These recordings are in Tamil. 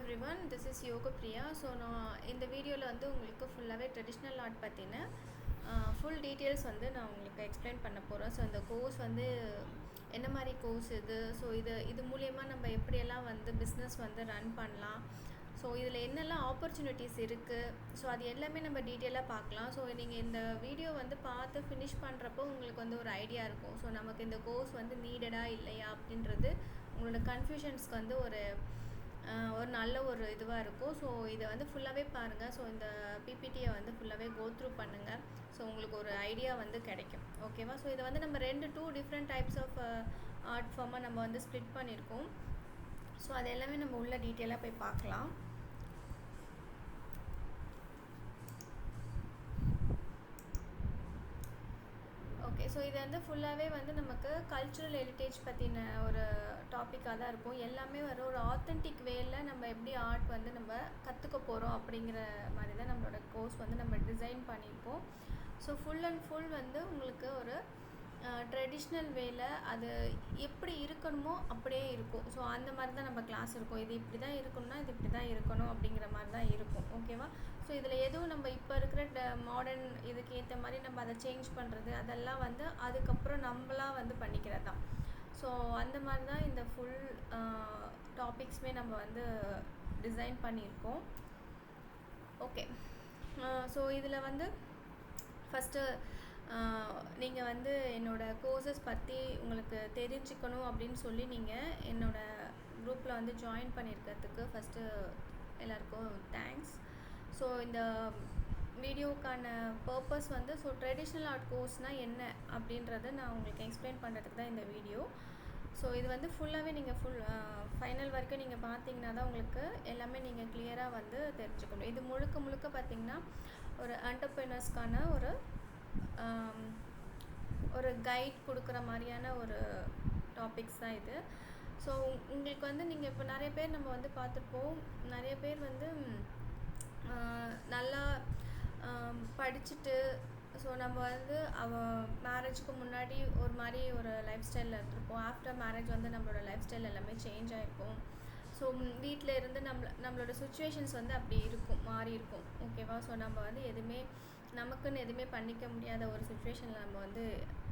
எவ்ரிவன், திஸ் இஸ் யோக பிரியா. ஸோ நான் இந்த வீடியோவில் வந்து உங்களுக்கு ஃபுல்லாகவே ட்ரெடிஷ்னல் ஆர்ட் பற்றின ஃபுல் டீட்டெயில்ஸ் வந்து நான் உங்களுக்கு எக்ஸ்பிளைன் பண்ண போகிறேன். ஸோ இந்த கோர்ஸ் வந்து என்ன மாதிரி கோர்ஸ் இது, ஸோ இது மூலயமா நம்ம எப்படியெல்லாம் வந்து பிஸ்னஸ் வந்து ரன் பண்ணலாம், ஸோ இதில் என்னெல்லாம் ஆப்பர்ச்சுனிட்டிஸ் இருக்குது, ஸோ அது எல்லாமே நம்ம டீட்டெயிலாக பார்க்கலாம். ஸோ நீங்கள் இந்த வீடியோ வந்து பார்த்து ஃபினிஷ் பண்ணுறப்போ உங்களுக்கு வந்து ஒரு ஐடியா இருக்கும். ஸோ நமக்கு இந்த கோர்ஸ் வந்து நீடடா இல்லையா அப்படின்றது உங்களோட கன்ஃபியூஷன்ஸ்க்கு வந்து ஒரு நல்ல ஒரு இதுவாக இருக்கும். ஸோ இதை வந்து ஃபுல்லாகவே பாருங்கள். ஸோ இந்த பிபிடியை வந்து ஃபுல்லாகவே கோ த்ரூ பண்ணுங்கள். ஸோ உங்களுக்கு ஒரு ஐடியா வந்து கிடைக்கும். ஓகேவா? ஸோ இதை வந்து நம்ம two different types of art ஃபார்மாக நம்ம வந்து ஸ்ப்ளிட் பண்ணியிருக்கோம். ஸோ அது எல்லாமே நம்ம உள்ள டீட்டெயிலாக போய் பார்க்கலாம். ஓகே, ஸோ இது வந்து ஃபுல்லாகவே வந்து நமக்கு கல்ச்சுரல் ஹெரிட்டேஜ் பற்றின ஒரு டாப்பிக்காக தான் இருக்கும். எல்லாமே ஒரு ஆத்தென்டிக் வேல நம்ம எப்படி ஆர்ட் வந்து நம்ம கற்றுக்க போகிறோம் அப்படிங்கிற மாதிரி தான் நம்மளோட கோர்ஸ் வந்து நம்ம டிசைன் பண்ணியிருப்போம். ஸோ ஃபுல் அண்ட் ஃபுல் வந்து உங்களுக்கு ஒரு ட்ரெடிஷ்னல் வேல அது எப்படி இருக்கணுமோ அப்படியே இருக்கும். ஸோ அந்த மாதிரி தான் நம்ம கிளாஸ் இருக்கும். இது இப்படி தான் இருக்கணும்னா இது இப்படி தான் இருக்கணும் அப்படிங்கிற மாதிரி தான் இருக்கும். ஓகேவா? ஸோ இதில் எதுவும் நம்ம இப்போ இருக்கிற மாடர்ன் இதுக்கு ஏற்ற மாதிரி நம்ம அதை சேஞ்ச் பண்ணுறது அதெல்லாம் வந்து அதுக்கப்புறம் நம்மளாக வந்து பண்ணிக்கிறது தான். ஸோ அந்த மாதிரி தான் இந்த ஃபுல் டாபிக்ஸுமே நம்ம வந்து டிசைன் பண்ணியிருக்கோம். ஓகே, ஸோ இதில் வந்து ஃபஸ்ட்டு நீங்கள் வந்து என்னோடய கோர்சஸ் பற்றி உங்களுக்கு தெரிஞ்சுக்கணும் அப்படின்னு சொல்லி நீங்கள் என்னோடய குரூப்பில் வந்து ஜாயின் பண்ணியிருக்கிறதுக்கு ஃபஸ்ட்டு எல்லாருக்கும் தேங்க்ஸ். ஸோ இந்த வீடியோக்கான பர்பஸ் வந்து ஸோ ட்ரெடிஷ்னல் ஆர்ட் கோர்ஸ்னால் என்ன அப்படின்றத நான் உங்களுக்கு எக்ஸ்பிளைன் பண்ணுறதுக்கு தான் இந்த வீடியோ. ஸோ இது வந்து ஃபுல்லாகவே நீங்கள் ஃபைனல் வரைக்கும் நீங்கள் பார்த்தீங்கன்னா தான் உங்களுக்கு எல்லாமே நீங்கள் கிளியராக வந்து தெரிஞ்சுக்கணும். இது முழுக்க பார்த்திங்கன்னா ஒரு என்டர்ப்ரெனர்ஸ்க்கான ஒரு கைட் கொடுக்குற மாதிரியான ஒரு டாபிக்ஸ் தான் இது. ஸோ உங்களுக்கு வந்து நீங்கள் இப்போ நிறைய பேர் நம்ம வந்து பார்த்துருப்போம். நிறைய பேர் வந்து நல்லா படிச்சுட்டு ஸோ நம்ம வந்து மேரேஜுக்கு முன்னாடி ஒரு மாதிரி ஒரு லைஃப் ஸ்டைலில் இருந்திருப்போம். ஆஃப்டர் மேரேஜ் வந்து நம்மளோட லைஃப் ஸ்டைல் எல்லாமே சேஞ்ச் ஆகிருக்கும். ஸோ வீட்டில் இருந்து நம்மளோட சுச்சுவேஷன்ஸ் வந்து அப்படி மாறி இருக்கும். ஓகேவா? ஸோ நம்ம வந்து நமக்குன்னு எதுவுமே பண்ணிக்க முடியாத ஒரு சுச்சுவேஷனில் நம்ம வந்து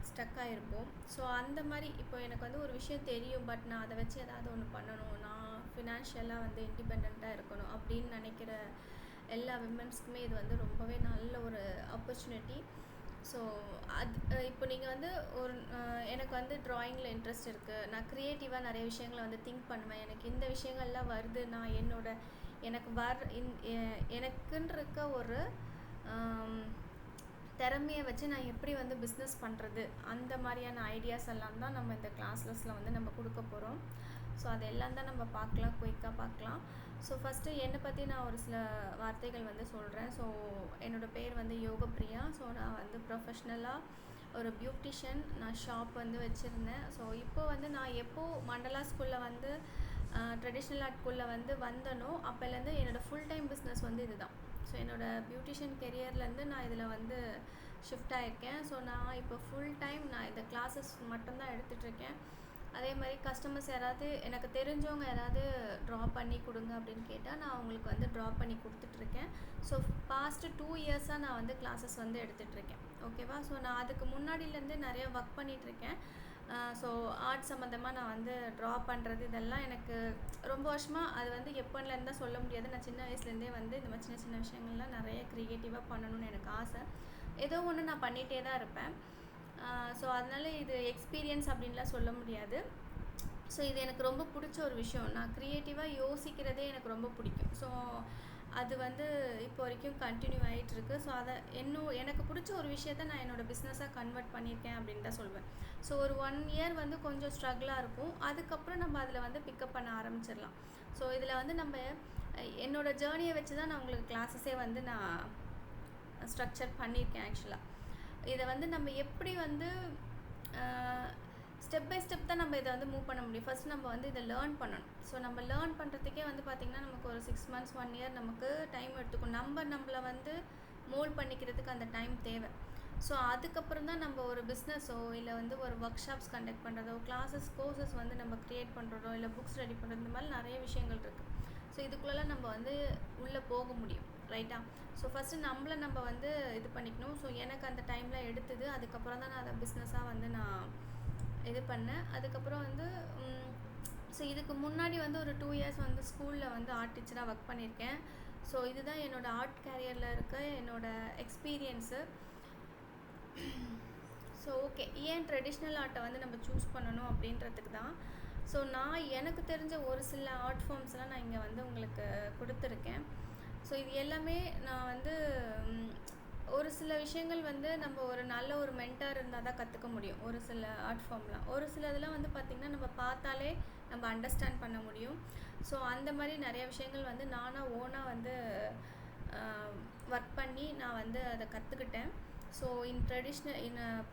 ஸ்டக் ஆகிருப்போம். ஸோ அந்த மாதிரி இப்போ எனக்கு வந்து ஒரு விஷயம் தெரியும், பட் நான் அதை வச்சு ஏதாவது ஒன்று பண்ணணும், நான் ஃபினான்ஷியலாக வந்து இண்டிபெண்ட்டாக இருக்கணும் அப்படின்னு நினைக்கிற எல்லா விமென்ஸ்க்குமே இது வந்து ரொம்பவே நல்ல ஒரு ஆப்பர்ச்சுனிட்டி. ஸோ இப்போ நீங்கள் வந்து எனக்கு வந்து ட்ராயிங்கில் இன்ட்ரெஸ்ட் இருக்குது, நான் க்ரியேட்டிவாக நிறைய விஷயங்களை வந்து திங்க் பண்ணுவேன், எனக்கு இந்த விஷயங்கள்லாம் வருது, நான் எனக்குன்னு இருக்க ஒரு திறமையை வச்சு நான் எப்படி வந்து பிஸ்னஸ் பண்ணுறது, அந்த மாதிரியான ஐடியாஸ் எல்லாம் தான் நம்ம இந்த கிளாஸஸில் வந்து நம்ம கொடுக்க போகிறோம். ஸோ அதெல்லாம் தான் நம்ம பார்க்கலாம், குயிக்காக பார்க்கலாம். ஸோ ஃபஸ்ட்டு என்னை பற்றி நான் ஒரு சில வார்த்தைகள் வந்து சொல்கிறேன். ஸோ என்னோடய பேர் வந்து யோக பிரியா. ஸோ நான் வந்து ப்ரொஃபஷ்னலாக ஒரு பியூட்டிஷியன், நான் ஷாப் வந்து வச்சுருந்தேன். ஸோ இப்போ வந்து நான் மண்டலா ஸ்கூலில் வந்து ட்ரெடிஷ்னல் ஆர்ட் ஸ்கூலில் வந்து வந்தனோ அப்போலேருந்து என்னோடய ஃபுல் டைம் பிஸ்னஸ் வந்து இது தான். ஸோ என்னோடய பியூட்டிஷியன் கெரியர்லேருந்து நான் இதில் வந்து ஷிஃப்ட் ஆகியிருக்கேன். ஸோ நான் இப்போ ஃபுல் டைம் நான் இந்த கிளாஸஸ் மட்டும்தான் எடுத்துகிட்ருக்கேன். அதே மாதிரி கஸ்டமர்ஸ் யாராவது எனக்கு தெரிஞ்சவங்க யாராவது ட்ரா பண்ணி கொடுங்க அப்படின்னு கேட்டால் நான் அவங்களுக்கு வந்து ட்ரா பண்ணி கொடுத்துட்ருக்கேன். ஸோ பாஸ்ட்டு 2 இயர்ஸாக நான் வந்து கிளாஸஸ் வந்து எடுத்துகிட்ருக்கேன். ஓகேவா? ஸோ நான் அதுக்கு முன்னாடியிலேருந்து நிறைய ஒர்க் பண்ணிகிட்ருக்கேன். ஸோ ஆர்ட் சம்மந்தமாக நான் வந்து ட்ரா பண்ணுறது இதெல்லாம் எனக்கு ரொம்ப வருஷமாக அது வந்து எப்போலேருந்து தான் சொல்ல முடியாது. நான் சின்ன வயசுலேருந்தே வந்து இந்த மாதிரி சின்ன சின்ன விஷயங்கள்லாம் நிறைய க்ரியேட்டிவாக பண்ணணும்னு எனக்கு ஆசை. ஏதோ ஒன்று நான் பண்ணிகிட்டே தான் இருப்பேன். ஸோ அதனால் இது எக்ஸ்பீரியன்ஸ் அப்படின்லாம் சொல்ல முடியாது. ஸோ இது எனக்கு ரொம்ப பிடிச்ச ஒரு விஷயம். நான் க்ரியேட்டிவாக யோசிக்கிறதே எனக்கு ரொம்ப பிடிக்கும். ஸோ அது வந்து இப்போ வரைக்கும் கண்டினியூ ஆகிட்டுருக்கு. ஸோ எனக்கு பிடிச்ச ஒரு விஷயத்த நான் என்னோடய பிஸ்னஸாக கன்வெர்ட் பண்ணியிருக்கேன் அப்படின்னு தான் சொல்வேன். ஸோ ஒரு 1 இயர் வந்து கொஞ்சம் ஸ்ட்ரகிளாக இருக்கும். அதுக்கப்புறம் நம்ம அதில் வந்து பிக்கப் பண்ண ஆரம்பிச்சிடலாம். ஸோ இதில் வந்து நம்ம என்னோடய ஜேர்னியை வச்சு தான் நான் உங்களுக்கு கிளாஸஸே வந்து நான் ஸ்ட்ரக்சர் பண்ணியிருக்கேன். ஆக்சுவலாக இதை வந்து நம்ம எப்படி வந்து ஸ்டெப் பை ஸ்டெப் தான் நம்ம இதை வந்து மூவ் பண்ண முடியும். ஃபஸ்ட் நம்ம வந்து இதை லேர்ன் பண்ணணும். ஸோ நம்ம லேர்ன் பண்ணுறதுக்கே வந்து பார்த்திங்கன்னா நமக்கு ஒரு 6 months 1 year நமக்கு டைம் எடுத்துக்கும். நம்மளை வந்து மோல்ட் பண்ணிக்கிறதுக்கு அந்த டைம் தேவை. ஸோ அதுக்கப்புறம் தான் நம்ம ஒரு பிஸ்னஸோ இல்லை வந்து ஒரு ஒர்க் ஷாப்ஸ் கண்டக்ட் பண்ணுறதோ, கோர்சஸ் வந்து நம்ம க்ரியேட் பண்ணுறதோ, இல்லை புக்ஸ் ரெடி பண்ணுறது, இந்த மாதிரி நிறைய விஷயங்கள் இருக்குது. ஸோ இதுக்குள்ளெல்லாம் நம்ம வந்து உள்ளே போக முடியும், ரைட்டா? ஸோ ஃபஸ்ட்டு நம்மளை நம்ம வந்து இது பண்ணிக்கணும். ஸோ எனக்கு அந்த டைமில் எடுத்தது, அதுக்கப்புறம் தான் நான் அதை பிஸ்னஸாக வந்து நான் இது பண்ணேன். அதுக்கப்புறம் வந்து ஸோ இதுக்கு முன்னாடி வந்து ஒரு 2 இயர்ஸ் வந்து ஸ்கூலில் வந்து ஆர்ட் டீச்சராக ஒர்க் பண்ணியிருக்கேன். ஸோ இதுதான் என்னோடய ஆர்ட் கேரியரில் இருக்க என்னோடய எக்ஸ்பீரியன்ஸு. ஸோ ஓகே, ஏன் ட்ரெடிஷ்னல் ஆர்ட்டை வந்து நம்ம சூஸ் பண்ணணும் அப்படின்றதுக்கு தான். ஸோ நான் எனக்கு தெரிஞ்ச ஒரு சில ஆர்ட் ஃபார்ம்ஸ்லாம் நான் இங்கே வந்து உங்களுக்கு கொடுத்துருக்கேன். ஸோ இது எல்லாமே நான் வந்து ஒரு சில விஷயங்கள் வந்து நம்ம ஒரு நல்ல ஒரு மென்டார் இருந்தால் தான் கற்றுக்க முடியும். ஒரு சில ஆர்ட் ஃபார்ம்லாம், ஒரு சில இதெல்லாம் வந்து பார்த்திங்கன்னா நம்ம பார்த்தாலே நம்ம அண்டர்ஸ்டாண்ட் பண்ண முடியும். ஸோ அந்த மாதிரி நிறைய விஷயங்கள் வந்து நானாக ஓனாக வந்து ஒர்க் பண்ணி நான் வந்து அதை கற்றுக்கிட்டேன். ஸோ இன்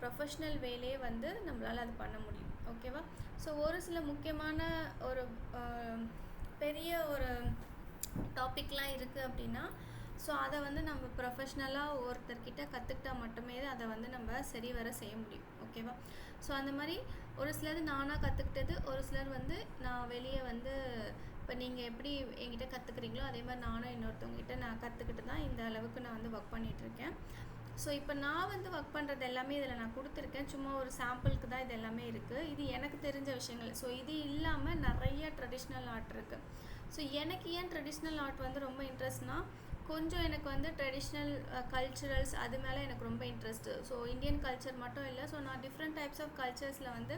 ப்ரொஃபஷ்னல் வேலே வந்து நம்மளால் அது பண்ண முடியும், ஓகேவா? ஸோ ஒரு சில முக்கியமான ஒரு பெரிய ஒரு டாபிக்லாம் இருக்குது அப்படின்னா, ஸோ அதை வந்து நம்ம ப்ரொஃபஷ்னலாக ஒருத்தர்கிட்ட கற்றுக்கிட்டா மட்டுமே அதை வந்து நம்ம சரி வர செய்ய முடியும், ஓகேவா? ஸோ அந்த மாதிரி ஒரு சிலது நானாக கற்றுக்கிட்டது, ஒரு சிலர் வந்து நான் வெளியே வந்து இப்போ நீங்கள் எப்படி என்கிட்ட கற்றுக்குறீங்களோ அதே மாதிரி நானும் இன்னொருத்தவங்ககிட்ட நான் கற்றுக்கிட்டு தான் இந்த அளவுக்கு நான் வந்து ஒர்க் பண்ணிகிட்ருக்கேன். ஸோ இப்போ நான் வந்து ஒர்க் பண்ணுறது எல்லாமே இதில் நான் கொடுத்துருக்கேன். சும்மா ஒரு சாம்பிளுக்கு தான் இது எல்லாமே இருக்குது. இது எனக்கு தெரிஞ்ச விஷயங்கள். ஸோ இது இல்லாமல் நிறைய ட்ரெடிஷ்னல் ஆர்ட் இருக்குது. ஸோ எனக்கு ஏன் ட்ரெடிஷ்னல் ஆர்ட் வந்து ரொம்ப இன்ட்ரெஸ்ட்னால், கொஞ்சம் எனக்கு வந்து ட்ரெடிஷ்னல் கல்ச்சுரல்ஸ் அது மேலே எனக்கு ரொம்ப இன்ட்ரெஸ்ட்டு. ஸோ இந்தியன் கல்ச்சர் மட்டும் இல்லை, ஸோ நான் டிஃப்ரெண்ட் டைப்ஸ் ஆஃப் கல்ச்சர்ஸில் வந்து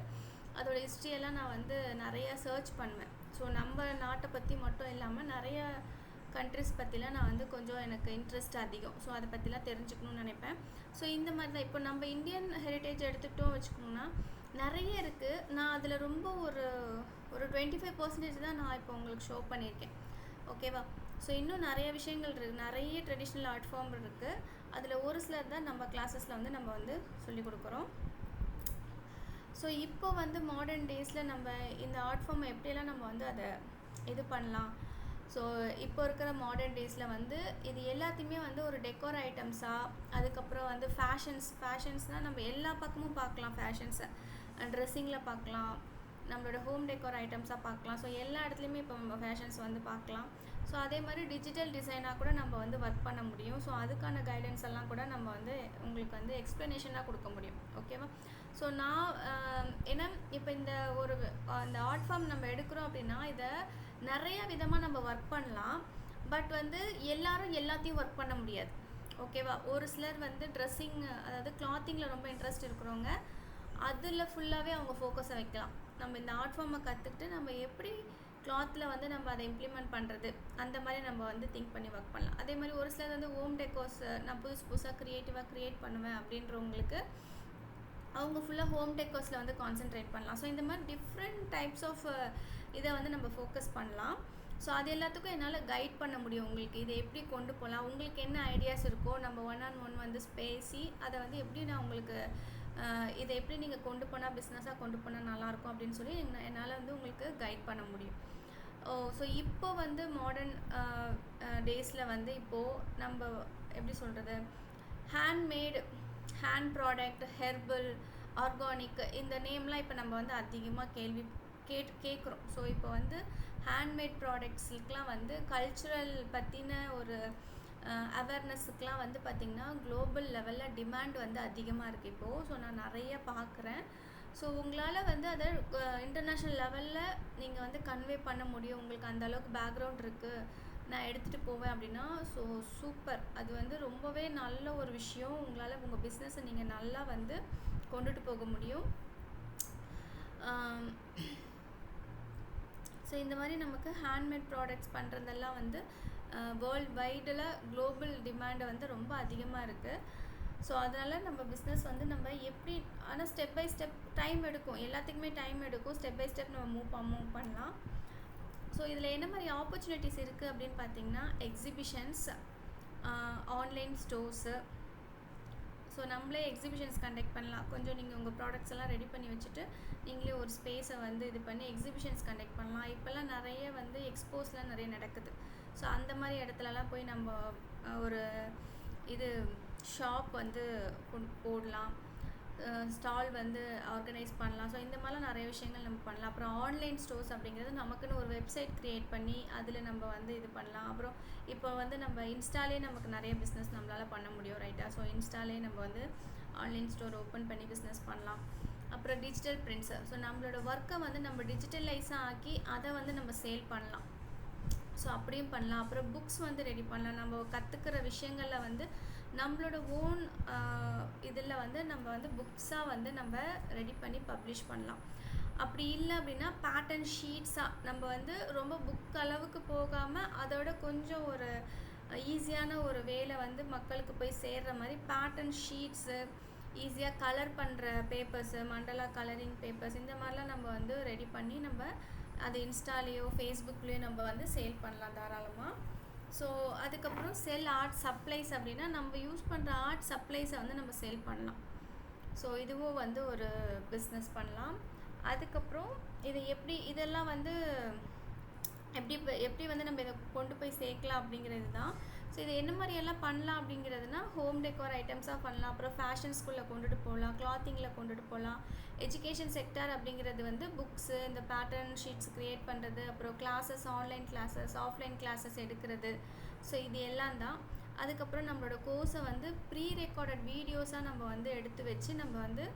அதோடய ஹிஸ்ட்ரியெல்லாம் நான் வந்து நிறையா சர்ச் பண்ணுவேன். ஸோ நம்ம நாட்டை பற்றி மட்டும் இல்லாமல் நிறைய கண்ட்ரிஸ் பற்றிலாம் நான் வந்து கொஞ்சம் எனக்கு இன்ட்ரெஸ்ட் அதிகம். ஸோ அதை பற்றிலாம் தெரிஞ்சுக்கணுன்னு நினைப்பேன். ஸோ இந்த மாதிரி தான் இப்போ நம்ம இந்தியன் ஹெரிட்டேஜ் எடுத்துக்கிட்டோம் வச்சுக்கோங்கன்னா நிறைய இருக்குது. நான் அதில் ரொம்ப ஒரு 25% தான் நான் இப்போ உங்களுக்கு ஷோ பண்ணியிருக்கேன், ஓகேவா? ஸோ இன்னும் நிறைய விஷயங்கள் இருக்குது, நிறைய ட்ரெடிஷ்னல் ஆர்ட் ஃபார்ம் இருக்குது. அதில் ஒரு சிலர் தான் நம்ம கிளாஸஸில் வந்து நம்ம வந்து சொல்லிக் கொடுக்குறோம். ஸோ இப்போ வந்து மாடர்ன் டேஸில் நம்ம இந்த ஆர்ட் ஃபார்மை எப்படியெல்லாம் நம்ம வந்து அதை இது பண்ணலாம். ஸோ இப்போ இருக்கிற மாடர்ன் டேஸில் வந்து இது எல்லாத்தையுமே வந்து ஒரு டெக்கோர் ஐட்டம்ஸாக, அதுக்கப்புறம் வந்து ஃபேஷன்ஸ்னால் நம்ம எல்லா பக்கமும் பார்க்கலாம். ஃபேஷன்ஸை ட்ரெஸ்ஸிங்கில் பார்க்கலாம், நம்மளோட ஹோம் டெக்கோர் ஐட்டம்ஸாக பார்க்கலாம். ஸோ எல்லா இடத்துலையுமே இப்போ நம்ம ஃபேஷன்ஸ் வந்து பார்க்கலாம். ஸோ அதே மாதிரி டிஜிட்டல் டிசைனாக கூட நம்ம வந்து ஒர்க் பண்ண முடியும். ஸோ அதுக்கான கைடன்ஸ் எல்லாம் கூட நம்ம வந்து உங்களுக்கு வந்து எக்ஸ்ப்ளனேஷனாக கொடுக்க முடியும், ஓகேவா? ஸோ நான் ஏன்னா இப்போ இந்த ஆர்ட் ஃபார்ம் நம்ம எடுக்கிறோம் அப்படின்னா இதை நிறைய விதமாக நம்ம ஒர்க் பண்ணலாம். பட் வந்து எல்லாரும் எல்லாத்தையும் ஒர்க் பண்ண முடியாது, ஓகேவா? ஒரு சிலர் வந்து ட்ரெஸ்ஸிங், அதாவது கிளாத்திங்கில் ரொம்ப இன்ட்ரெஸ்ட் இருக்கிறவங்க அதில் ஃபுல்லாகவே அவங்க ஃபோக்கஸை வைக்கலாம். நம்ம இந்த ஆர்ட் ஃபார்மை கற்றுக்கிட்டு நம்ம எப்படி கிளாத்தில் வந்து நம்ம அதை இம்ப்ளிமெண்ட் பண்ணுறது, அந்த மாதிரி நம்ம வந்து திங்க் பண்ணி ஒர்க் பண்ணலாம். அதே மாதிரி ஒரு சிலர் வந்து ஹோம் டெக்கோர்ஸ் நான் புதுசாக க்ரியேட்டிவாக க்ரியேட் பண்ணுவேன் அப்படின்றவங்களுக்கு அவங்க ஃபுல்லாக ஹோம் டெக்கோர்ஸில் வந்து கான்சென்ட்ரேட் பண்ணலாம். ஸோ இந்த மாதிரி டிஃப்ரெண்ட் டைப்ஸ் ஆஃப் இதை வந்து நம்ம ஃபோக்கஸ் பண்ணலாம். ஸோ அது எல்லாத்துக்கும் என்னால் கைட் பண்ண முடியும் உங்களுக்கு. இதை எப்படி கொண்டு போகலாம், உங்களுக்கு என்ன ஐடியாஸ் இருக்கோ நம்ம 1-on-1 வந்து பேசி அதை வந்து எப்படி நான் உங்களுக்கு இதை எப்படி நீங்கள் கொண்டு போனால் பிஸ்னஸாக கொண்டு போனால் நல்லாயிருக்கும் அப்படின்னு சொல்லி என்னால் வந்து உங்களுக்கு கைட் பண்ண முடியும். ஸோ இப்போ வந்து மாடர்ன் டேஸில் வந்து இப்போது நம்ம எப்படி சொல்கிறது, ஹேண்ட் ப்ராடக்ட், ஹெர்பல், ஆர்கானிக், இந்த நேம்லாம் இப்போ நம்ம வந்து அதிகமாக கேட்குறோம். ஸோ இப்போ வந்து ஹேண்ட்மேட் ப்ராடக்ட்ஸுக்கெலாம் வந்து கல்ச்சுரல் பற்றின ஒரு அவேர்னஸுக்கெலாம் வந்து பார்த்திங்கன்னா குளோபல் லெவலில் டிமாண்ட் வந்து அதிகமாக இருக்குது இப்போது. ஸோ நான் நிறைய பார்க்குறேன். ஸோ உங்களால் வந்து அதை இன்டர்நேஷ்னல் லெவலில் நீங்கள் வந்து கன்வே பண்ண முடியும். உங்களுக்கு அந்த அளவுக்கு பேக்ரவுண்ட் இருக்குது, நான் எடுத்துகிட்டு போவேன் அப்படின்னா ஸோ சூப்பர். அது வந்து ரொம்பவே நல்ல ஒரு விஷயம். உங்களால் உங்கள் பிஸ்னஸை நீங்கள் நல்லா வந்து கொண்டுட்டு போக முடியும். ஸோ இந்த மாதிரி நமக்கு ஹேண்ட்மேட் ப்ராடக்ட்ஸ் பண்ணுறதெல்லாம் வந்து வேர்ல்டு வைடில் குளோபல் டிமாண்டை வந்து ரொம்ப அதிகமாக இருக்குது. ஸோ அதனால் நம்ம பிஸ்னஸ் வந்து நம்ம எப்படி, ஆனால் ஸ்டெப் பை ஸ்டெப் டைம் எடுக்கும், எல்லாத்துக்குமே டைம் எடுக்கும். ஸ்டெப் பை ஸ்டெப் நம்ம மூவ் பண்ணலாம். ஸோ இதில் என்ன மாதிரி ஆப்பர்ச்சுனிட்டிஸ் இருக்குது அப்படின்னு பார்த்தீங்கன்னா, எக்ஸிபிஷன்ஸ், ஆன்லைன் ஸ்டோர்ஸு. ஸோ நம்மளே எக்ஸிபிஷன்ஸ் கண்டக்ட் பண்ணலாம். கொஞ்சம் நீங்கள் உங்கள் ப்ராடக்ட்ஸ் எல்லாம் ரெடி பண்ணி வச்சுட்டு நீங்களே ஒரு ஸ்பேஸை வந்து இது பண்ணி எக்ஸிபிஷன்ஸ் கண்டக்ட் பண்ணலாம். இப்போல்லாம் நிறைய வந்து எக்ஸ்போஸ்லாம் நிறைய நடக்குது. ஸோ அந்த மாதிரி இடத்துலலாம் போய் நம்ம ஒரு ஷாப் வந்து போடலாம். ஸ்டால் வந்து ஆர்கனைஸ் பண்ணலாம். ஸோ இந்த மாதிரிலாம் நிறைய விஷயங்கள் நம்ம பண்ணலாம். அப்புறம் ஆன்லைன் ஸ்டோர்ஸ் அப்படிங்கிறது நமக்குன்னு ஒரு வெப்சைட் க்ரியேட் பண்ணி அதில் நம்ம வந்து இது பண்ணலாம். அப்புறம் இப்போ வந்து நம்ம இன்ஸ்டாலே நமக்கு நிறைய பிஸ்னஸ் நம்மளால் பண்ண முடியும், ரைட்டா? ஸோ இன்ஸ்டாலே நம்ம வந்து ஆன்லைன் ஸ்டோர் ஓப்பன் பண்ணி பிஸ்னஸ் பண்ணலாம். அப்புறம் டிஜிட்டல் பிரிண்ட்ஸு, ஸோ நம்மளோட ஒர்க்கை வந்து நம்ம டிஜிட்டலைஸாக ஆக்கி அதை வந்து நம்ம சேல் பண்ணலாம். ஸோ அப்படியும் பண்ணலாம். அப்புறம் புக்ஸ் வந்து ரெடி பண்ணலாம். நம்ம கற்றுக்கிற விஷயங்களில் வந்து நம்மளோட ஓன் இதில் வந்து நம்ம வந்து புக்ஸாக வந்து நம்ம ரெடி பண்ணி பப்ளிஷ் பண்ணலாம். அப்படி இல்லை அப்படின்னா பேட்டர்ன் ஷீட்ஸாக நம்ம வந்து ரொம்ப புக் அளவுக்கு போகாமல் அதோட கொஞ்சம் ஒரு ஈஸியான ஒரு வேலை வந்து மக்களுக்கு போய் சேர்கிற மாதிரி பேட்டர்ன் ஷீட்ஸு, ஈஸியாக கலர் பண்ணுற பேப்பர்ஸு, மண்டலா கலரிங் பேப்பர்ஸ், இந்த மாதிரிலாம் நம்ம வந்து ரெடி பண்ணி நம்ம அது இன்ஸ்டாலேயோ ஃபேஸ்புக்லேயோ நம்ம வந்து சேல் பண்ணலாம் தாராளமாக. ஸோ அதுக்கப்புறம் செல் ஆர்ட் சப்ளைஸ் அப்படின்னா நம்ம யூஸ் பண்ணுற ஆர்ட் சப்ளைஸை வந்து நம்ம சேல் பண்ணலாம். ஸோ இதுவும் வந்து ஒரு பிஸ்னஸ் பண்ணலாம். அதுக்கப்புறம் இதெல்லாம் வந்து எப்படி வந்து நம்ம இதை கொண்டு போய் சேர்க்கலாம் அப்படிங்கிறது தான். ஸோ இது என்ன மாதிரியெல்லாம் பண்ணலாம் அப்படிங்கிறதுனா ஹோம் டெக்கோர் ஐட்டம்ஸாக பண்ணலாம். அப்புறம் ஃபேஷன் ஸ்கூலில் கொண்டுட்டு போகலாம், கிளாத்திங்கில் கொண்டுட்டு போகலாம். எஜுகேஷன் செக்டார் அப்படிங்கிறது வந்து புக்ஸு, இந்த பேட்டர்ன் ஷீட்ஸ் க்ரியேட் பண்ணுறது, அப்புறம் classes, online classes, offline classes எடுக்கிறது. ஸோ இது எல்லாம் தான். அதுக்கப்புறம் நம்மளோட கோர்ஸை வந்து ப்ரீ ரெக்கார்டட் வீடியோஸாக நம்ம வந்து எடுத்து வச்சு நம்ம வந்து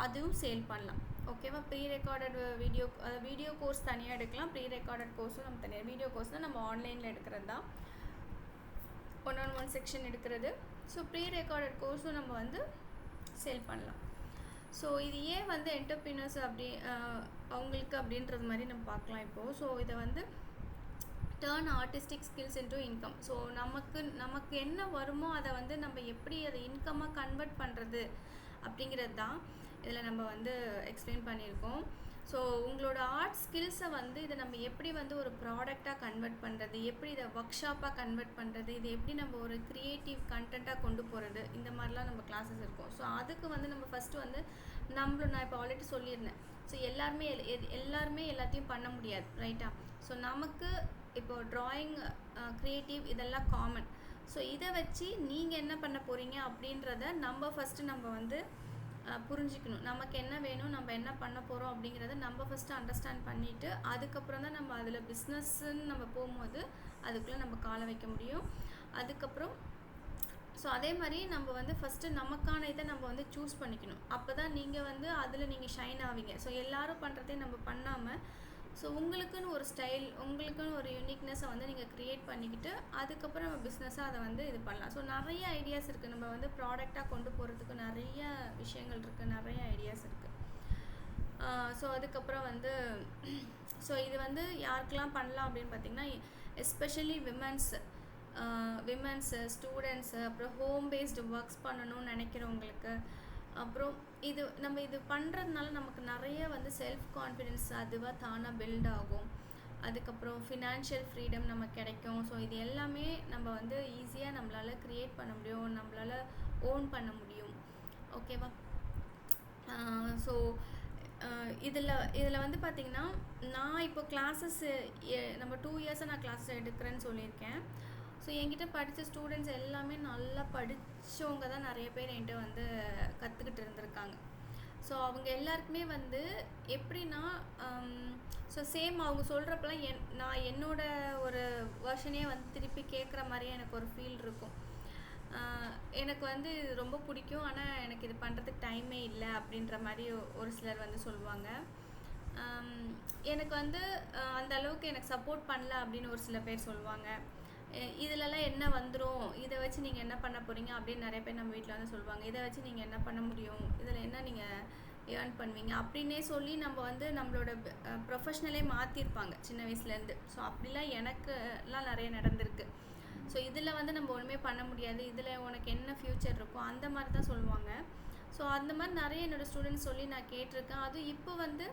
அதுவும் சேல் பண்ணலாம். ஓகேவா? ப்ரீ ரெக்கார்டட் வீடியோ கோர்ஸ் தனியாக எடுக்கலாம், ப்ரீ ரெக்கார்டட் கோர்ஸும் நம்ம தனியாக. வீடியோ கோர்ஸ்னால் நம்ம ஆன்லைனில் எடுக்கிறது தான், 1-on-1 செக்ஷன் எடுக்கிறது. ஸோ ப்ரீ ரெக்கார்டட் கோர்ஸும் நம்ம வந்து சேல் பண்ணலாம். ஸோ இது ஏன் வந்து என்டர்ப்ரீனர்ஸ் அவங்களுக்கு அப்படின்றது மாதிரி நம்ம பார்க்கலாம் இப்போது. ஸோ இதை வந்து turn artistic skills into income. So நமக்கு என்ன வருமோ அதை வந்து நம்ம எப்படி அதை இன்கம்மாக கன்வெர்ட் பண்ணுறது அப்படிங்கிறது தான் இதில் நம்ம வந்து எக்ஸ்பிளைன் பண்ணியிருக்கோம். ஸோ உங்களோட ஆர்ட் ஸ்கில்ஸை வந்து இதை நம்ம எப்படி வந்து ஒரு ப்ராடக்டாக கன்வெர்ட் பண்ணுறது, எப்படி இதை ஒர்க் ஷாப்பாக கன்வெர்ட் பண்ணுறது, இது எப்படி நம்ம ஒரு க்ரியேட்டிவ் கண்டென்ட்டாக கொண்டு போகிறது, இந்த மாதிரிலாம் நம்ம கிளாஸஸ் இருக்கும். ஸோ அதுக்கு வந்து நம்ம ஃபஸ்ட்டு வந்து நான் இப்போ ஆல்ரெடி சொல்லியிருந்தேன். ஸோ எல்லாருமே எல்லாத்தையும் பண்ண முடியாது, ரைட்டா? ஸோ நமக்கு இப்போ ட்ராயிங், க்ரியேட்டிவ் இதெல்லாம் காமன். ஸோ இதை வச்சு நீங்கள் என்ன பண்ண போகிறீங்க அப்படின்றத நம்ம வந்து புரிஞ்சிக்கணும். நமக்கு என்ன வேணும், நம்ம என்ன பண்ண போகிறோம் அப்படிங்கிறத நம்ம ஃபஸ்ட்டு அண்டர்ஸ்டாண்ட் பண்ணிவிட்டு அதுக்கப்புறம் தான் நம்ம அதில் பிஸ்னஸ்ன்னு நம்ம போகும்போது அதுக்குள்ளே நம்ம காலை வைக்க முடியும். அதுக்கப்புறம் ஸோ அதே மாதிரி நம்ம வந்து ஃபஸ்ட்டு நமக்கான இதை நம்ம வந்து சூஸ் பண்ணிக்கணும். அப்போ தான் நீங்கள் வந்து அதில் நீங்கள் ஷைன் ஆவீங்க. ஸோ எல்லோரும் பண்ணுறதே நம்ம பண்ணாமல் ஸோ உங்களுக்குன்னு ஒரு ஸ்டைல், உங்களுக்குன்னு ஒரு யூனிக்னஸை வந்து நீங்கள் க்ரியேட் பண்ணிக்கிட்டு அதுக்கப்புறம் நம்ம பிஸ்னஸாக அதை வந்து இது பண்ணலாம். ஸோ நிறைய ஐடியாஸ் இருக்குது. நம்ம வந்து ப்ராடக்டாக கொண்டு போகிறதுக்கு நிறைய விஷயங்கள் இருக்குது, நிறைய ஐடியாஸ் இருக்குது. ஸோ அதுக்கப்புறம் வந்து ஸோ இது வந்து யாருக்கெல்லாம் பண்ணலாம் அப்படின்னு பார்த்திங்கன்னா, எஸ்பெஷலி விமென்ஸு, ஸ்டூடெண்ட்ஸு, அப்புறம் ஹோம் பேஸ்டு ஒர்க்ஸ் பண்ணணும்னு நினைக்கிறவங்களுக்கு. அப்புறம் நம்ம இது பண்ணுறதுனால நமக்கு நிறைய வந்து செல்ஃப் கான்ஃபிடென்ஸ் அதுவாக தானாக பில்ட் ஆகும். அதுக்கப்புறம் ஃபினான்ஷியல் ஃப்ரீடம் நமக்கு கிடைக்கும். ஸோ இது எல்லாமே நம்ம வந்து ஈஸியாக நம்மளால் க்ரியேட் பண்ண முடியும், நம்மளால் ஓன் பண்ண முடியும். ஓகேவா? ஸோ இதில் வந்து பார்த்திங்கன்னா, நான் இப்போ கிளாஸஸ் நம்ம 2 இயர்ஸாக நான் கிளாஸஸ் எடுக்கிறேன்னு சொல்லியிருக்கேன். ஸோ என்கிட்ட படித்த ஸ்டூடெண்ட்ஸ் எல்லாமே நல்லா படித்தவங்க தான் நிறைய பேர் என்கிட்ட வந்து கற்றுக்கிட்டு இருந்திருக்காங்க. ஸோ அவங்க எல்லாருக்குமே வந்து எப்படின்னா, ஸோ சேம் அவங்க சொல்கிறப்பெல்லாம் நான் என்னோடய ஒரு வெர்ஷனே வந்து திருப்பி கேட்குற மாதிரியே எனக்கு ஒரு ஃபீல் இருக்கும். எனக்கு வந்து இது ரொம்ப பிடிக்கும், ஆனால் எனக்கு இது பண்ணுறதுக்கு டைமே இல்லை அப்படின்ற மாதிரி ஒரு சிலர் வந்து சொல்லுவாங்க. எனக்கு வந்து அந்த அளவுக்கு எனக்கு சப்போர்ட் பண்ணல அப்படின்னு ஒரு சில பேர் சொல்லுவாங்க. இதிலலாம் என்ன வந்துடும், இதை வச்சு நீங்கள் என்ன பண்ண போகிறீங்க அப்படின்னு நிறைய பேர் நம்ம வீட்டில் வந்து சொல்லுவாங்க. இதை வச்சு நீங்கள் என்ன பண்ண முடியும், இதில் என்ன நீங்கள் ஏர்ன் பண்ணுவீங்க அப்படின்னே சொல்லி நம்ம வந்து நம்மளோட ப்ரொஃபஷ்னலே மாற்றிருப்பாங்க சின்ன வயசுலேருந்து. ஸோ அப்படிலாம் எனக்குலாம் நிறைய நடந்திருக்கு. ஸோ இதில் வந்து நம்ம ஒன்றுமே பண்ண முடியாது, இதில் உனக்கு என்ன ஃப்யூச்சர் இருக்கோ அந்த மாதிரி தான் சொல்லுவாங்க. ஸோ அந்த மாதிரி நிறைய என்னோடய ஸ்டூடெண்ட்ஸ் சொல்லி நான் கேட்டிருக்கேன். அதுவும் இப்போ வந்து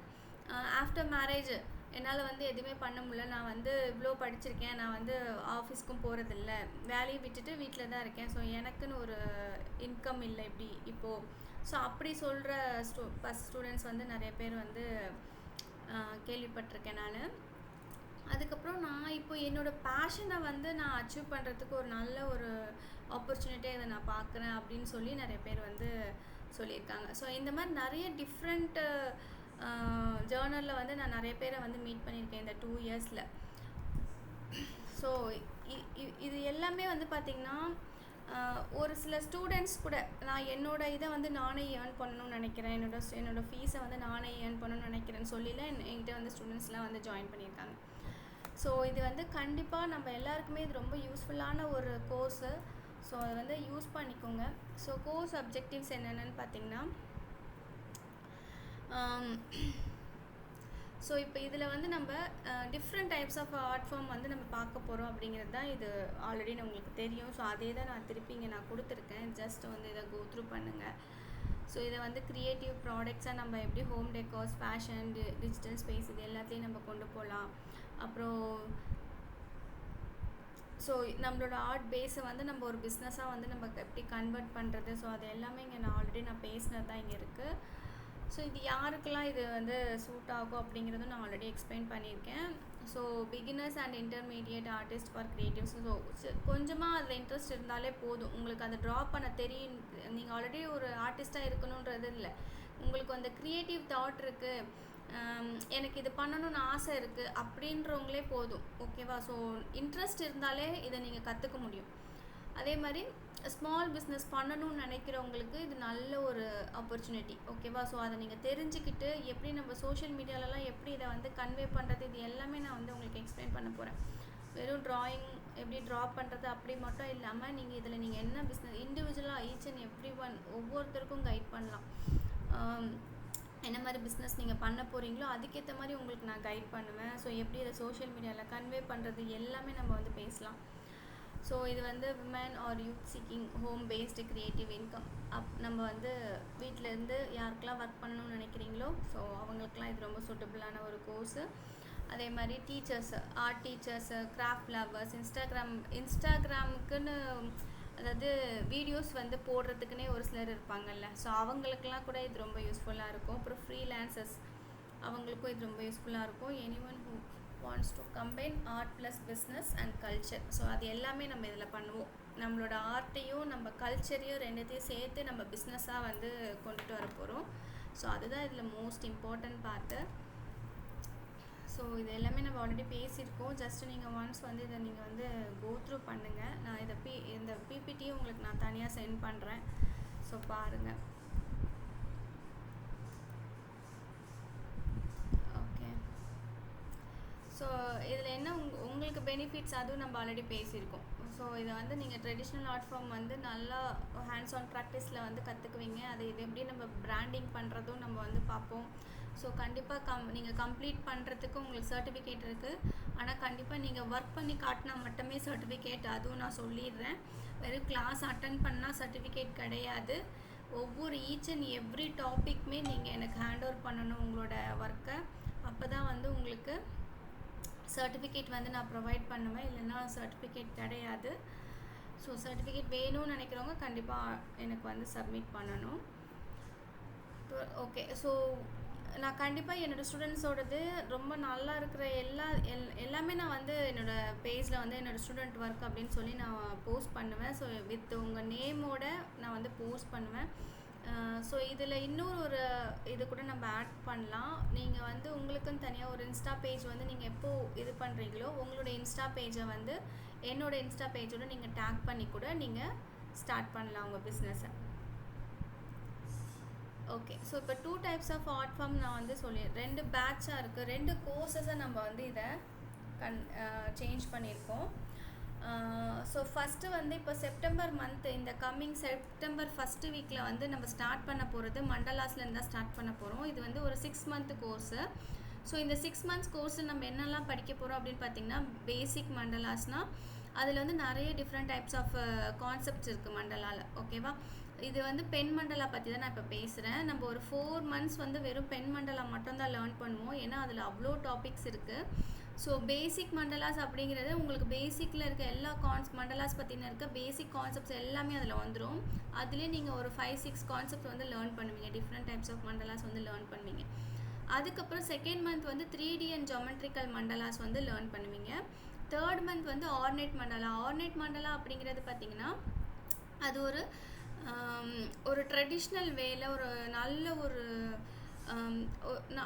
ஆஃப்டர் மேரேஜ் என்னால் வந்து எதுவுமே பண்ண முடியல, நான் வந்து இவ்வளோ படிச்சிருக்கேன், நான் வந்து ஆஃபீஸ்க்கும் போகிறதில்ல, வேலையை விட்டுட்டு வீட்டில் தான் இருக்கேன், ஸோ எனக்குன்னு ஒரு இன்கம் இல்லை இப்போது. ஸோ அப்படி சொல்கிற ஸ்டூடெண்ட்ஸ் வந்து நிறைய பேர் வந்து கேள்விப்பட்டிருக்கேன் நான். அதுக்கப்புறம் நான் இப்போ என்னோடய பேஷனை வந்து நான் அச்சீவ் பண்ணுறதுக்கு ஒரு நல்ல ஒரு ஆப்பர்ச்சுனிட்டியாக இதை நான் பார்க்குறேன் அப்படின்னு சொல்லி நிறைய பேர் வந்து சொல்லியிருக்காங்க. ஸோ இந்த மாதிரி நிறைய டிஃப்ரெண்ட்டு ஜேர்னலில் வந்து நான் நிறைய பேரை வந்து மீட் பண்ணியிருக்கேன் இந்த 2 இயர்ஸில். ஸோ இது எல்லாமே வந்து பார்த்திங்கன்னா ஒரு சில ஸ்டூடெண்ட்ஸ் கூட நான் என்னோடய இதை வந்து நானே ஏர்ன் பண்ணணும்னு நினைக்கிறேன், என்னோடய ஃபீஸை வந்து நானே ஏர்ன் பண்ணணும்னு நினைக்கிறேன்னு சொல்லிலாம் என்கிட்ட வந்து ஸ்டூடெண்ட்ஸ்லாம் வந்து ஜாயின் பண்ணியிருக்காங்க. ஸோ இது வந்து கண்டிப்பாக நம்ம எல்லாருக்குமே இது ரொம்ப யூஸ்ஃபுல்லான ஒரு கோர்ஸு. ஸோ அதை வந்து யூஸ் பண்ணிக்கோங்க. ஸோ கோர்ஸ் அப்ஜெக்டிவ்ஸ் என்னென்னு பார்த்திங்கன்னா, ஸோ இப்போ இதில் வந்து நம்ம different types of art form வந்து நம்ம பார்க்க போகிறோம் அப்படிங்கிறது தான் இது ஆல்ரெடி உங்களுக்கு தெரியும். ஸோ அதே தான் நான் திருப்பி இங்கே நான் கொடுத்துருக்கேன். ஜஸ்ட் வந்து இதை கோ த்ரூ பண்ணுங்கள். ஸோ இதை வந்து க்ரியேட்டிவ் ப்ராடக்ட்ஸாக நம்ம எப்படி ஹோம் டெக்கோர்ஸ், ஃபேஷன், டிஜிட்டல் ஸ்பேஸ் இது எல்லாத்தையும் நம்ம கொண்டு போகலாம். அப்புறம் ஸோ நம்மளோட ஆர்ட் பேஸை வந்து நம்ம ஒரு பிஸ்னஸாக வந்து நம்ம எப்படி கன்வெர்ட் பண்ணுறது, ஸோ அது எல்லாமே இங்கே நான் ஆல்ரெடி நான் பேசினது தான் இங்கே இருக்குது. ஸோ இது யாருக்கெல்லாம் இது வந்து சூட் ஆகும் அப்படிங்கிறதும் நான் ஆல்ரெடி எக்ஸ்பிளைன் பண்ணியிருக்கேன். So beginners and intermediate artist for creatives. So கொஞ்சமாக அதில் இன்ட்ரெஸ்ட் இருந்தாலே போதும், உங்களுக்கு அதை ட்ரா பண்ண தெரியும். நீங்கள் ஆல்ரெடி ஒரு ஆர்டிஸ்ட்டாக இருக்கணுன்றது இல்லை, உங்களுக்கு அந்த க்ரியேட்டிவ் தாட் இருக்குது, எனக்கு இது பண்ணணும்னு ஆசை இருக்குது அப்படின்றவங்களே போதும். ஓகேவா? ஸோ இன்ட்ரெஸ்ட் இருந்தாலே இதை நீங்கள் கற்றுக்க முடியும். அதே மாதிரி ஸ்மால் பிஸ்னஸ் பண்ணணும்னு நினைக்கிறவங்களுக்கு இது நல்ல ஒரு ஆப்பர்ச்சுனிட்டி. ஓகேவா? ஸோ அதை நீங்கள் தெரிஞ்சுக்கிட்டு எப்படி நம்ம சோஷியல் மீடியாலலாம் எப்படி இதை வந்து கன்வே பண்ணுறது, இது எல்லாமே நான் வந்து உங்களுக்கு எக்ஸ்பிளைன் பண்ண போகிறேன். வெறும் ட்ராயிங் எப்படி ட்ரா பண்ணுறது அப்படி மட்டும் இல்லாமல் நீங்கள் இதில் நீங்கள் என்ன பிஸ்னஸ் இண்டிவிஜுவலாக ஈச் அண்ட் எவ்ரி ஒன் ஒவ்வொருத்தருக்கும் கைட் பண்ணலாம். என்ன மாதிரி பிஸ்னஸ் நீங்கள் பண்ண போகிறீங்களோ அதுக்கேற்ற மாதிரி உங்களுக்கு நான் கைட் பண்ணுவேன். ஸோ எப்படி இதை சோஷியல் மீடியாவில் கன்வே பண்ணுறது எல்லாமே நம்ம வந்து பேசலாம். ஸோ இது வந்து women R youth seeking home based creative income. நம்ம வந்து வீட்டிலேருந்து யாருக்கெல்லாம் ஒர்க் பண்ணணும்னு நினைக்கிறீங்களோ ஸோ அவங்களுக்குலாம் இது ரொம்ப சூட்டபுளான ஒரு கோர்ஸு. அதே மாதிரி teachers, art teachers, craft lovers, இன்ஸ்டாகிராமுக்குன்னு அதாவது வீடியோஸ் வந்து போடுறதுக்குன்னே ஒரு சிலர் இருப்பாங்கல்ல, ஸோ அவங்களுக்கெல்லாம் கூட இது ரொம்ப யூஸ்ஃபுல்லாக இருக்கும். அப்புறம் ஃப்ரீலான்சர்ஸ் அவங்களுக்கும் இது ரொம்ப யூஸ்ஃபுல்லாக இருக்கும். Anyone who wants to combine art plus business and culture. So அது எல்லாமே நம்ம இதில் பண்ணுவோம். நம்மளோட ஆர்ட்டையும் நம்ம கல்ச்சரையும் ரெண்டுத்தையும் சேர்த்து நம்ம பிஸ்னஸாக வந்து கொண்டுட்டு வர போகிறோம். ஸோ அதுதான் இதில் மோஸ்ட் இம்பார்ட்டன்ட் பார்ட்டு. ஸோ இது எல்லாமே நம்ம ஆல்ரெடி பேசியிருக்கோம். ஜஸ்ட்டு நீங்கள் ஒன்ஸ் வந்து இதை நீங்கள் வந்து கோ த்ரூ பண்ணுங்கள். நான் இந்த பிபிடியும் உங்களுக்கு நான் தனியாக சென்ட் பண்ணுறேன். ஸோ பாருங்கள். ஓகே. ஸோ இதில் என்ன உங்களுக்கு பெனிஃபிட்ஸ் அதுவும் நம்ம ஆல்ரெடி பேசியிருக்கோம். ஸோ இதை வந்து நீங்கள் ட்ரெடிஷ்னல் ஆர்ட் ஃபார்ம் வந்து நல்லா ஹேண்ட்ஸ் ஆன் ப்ராக்டிஸில் வந்து கற்றுக்குவீங்க. அது இது எப்படி நம்ம பிராண்டிங் பண்ணுறதும் நம்ம வந்து பார்ப்போம். ஸோ கண்டிப்பாக நீங்கள் கம்ப்ளீட் பண்ணுறதுக்கு உங்களுக்கு சர்டிஃபிகேட் இருக்குது. ஆனால் கண்டிப்பாக நீங்கள் ஒர்க் பண்ணி காட்டினா மட்டுமே சர்டிஃபிகேட், அதுவும் நான் சொல்லிடுறேன். வெறும் கிளாஸ் அட்டன் பண்ணால் சர்டிஃபிகேட் கிடையாது. ஒவ்வொரு ஈச் அண்ட் எவ்ரி டாப்பிக்குமே நீங்கள் எனக்கு ஹேண்ட் ஓவர் பண்ணணும் உங்களோட ஒர்க்கை. அப்போ தான் வந்து உங்களுக்கு சர்டிஃபிகேட் வந்து நான் ப்ரொவைட் பண்ணுவேன், இல்லைன்னா சர்டிஃபிகேட் கிடையாது. ஸோ சர்டிஃபிகேட் வேணும்னு நினைக்கிறவங்க கண்டிப்பாக எனக்கு வந்து சப்மிட் பண்ணணும். ஓகே. ஸோ நான் கண்டிப்பாக என்னோடய ஸ்டூடெண்ட்ஸோடது ரொம்ப நல்லா இருக்கிற எல்லாமே நான் வந்து என்னோடய பேஜில் வந்து என்னோடய ஸ்டூடெண்ட் ஒர்க் அப்படின்னு சொல்லி நான் போஸ்ட் பண்ணுவேன். ஸோ வித் உங்கள் நேமோட நான் வந்து போஸ்ட் பண்ணுவேன். ஸோ இதில் இன்னொரு இது கூட நம்ம ஆட் பண்ணலாம். நீங்கள் வந்து உங்களுக்குன்னு தனியாக ஒரு இன்ஸ்டா பேஜ் வந்து நீங்கள் எப்போ இது பண்ணுறீங்களோ உங்களோட இன்ஸ்டா பேஜை வந்து என்னோடய இன்ஸ்டா பேஜோட நீங்கள் டேக் பண்ணி கூட நீங்கள் ஸ்டார்ட் பண்ணலாம் உங்கள் பிஸ்னஸை. ஓகே. ஸோ இப்போ 2 டைப்ஸ் ஆஃப் ஆர்ட் ஃபார்ம் நான் வந்து சொல்லிடுறேன். 2 பேட்சாக இருக்குது, 2 கோர்ஸஸை நம்ம வந்து இதை சேஞ்ச் பண்ணியிருக்கோம். ஸோ ஃபஸ்ட்டு வந்து இப்போ செப்டம்பர் மந்த்து, இந்த கம்மிங் செப்டம்பர் ஃபஸ்ட்டு வீக்கில் வந்து நம்ம ஸ்டார்ட் பண்ண போகிறது மண்டலாஸ்லேருந்து தான் ஸ்டார்ட் பண்ண போகிறோம். இது வந்து ஒரு 6 மந்த் கோர்ஸு. ஸோ இந்த 6 மந்த்ஸ் கோர்ஸு நம்ம என்னெல்லாம் படிக்க போகிறோம் அப்படின்னு பார்த்திங்கன்னா, பேசிக் மண்டலாஸ்னால் அதில் வந்து நிறைய டிஃப்ரெண்ட் டைப்ஸ் ஆஃப் கான்செப்ட்ஸ் இருக்குது மண்டலாவில். ஓகேவா? இது வந்து பென் மண்டலா பற்றி தான் நான் இப்போ பேசுகிறேன். நம்ம ஒரு 4 மந்த்ஸ் வந்து வெறும் பென் மண்டலா மட்டும்தான் லேர்ன் பண்ணுவோம், ஏன்னா அதில் அவ்வளோ டாபிக்ஸ் இருக்குது. ஸோ பேசிக் மண்டலாஸ் அப்படிங்கிறது உங்களுக்கு பேசிக்கில் இருக்க எல்லா மண்டலாஸ் பற்றின இருக்க பேசிக் கான்செப்ட்ஸ் எல்லாமே அதில் வந்துடும். அதுலேயே நீங்கள் ஒரு 5-6 கான்செப்ட்ஸ் வந்து லேர்ன் பண்ணுவீங்க, டிஃப்ரெண்ட் டைப்ஸ் ஆஃப் மண்டலாஸ் வந்து லேர்ன் பண்ணுவீங்க. அதுக்கப்புறம் செகண்ட் மந்த் வந்து 3D அண்ட் ஜாமெட்ரிக்கல் மண்டலாஸ் வந்து லேர்ன் பண்ணுவீங்க. தேர்ட் மந்த் வந்து ஆர்னேட் மண்டலா அப்படிங்கிறது பார்த்திங்கன்னா அது ஒரு ஒரு ட்ரெடிஷ்னல் வேல ஒரு நல்ல ஒரு ஆம்,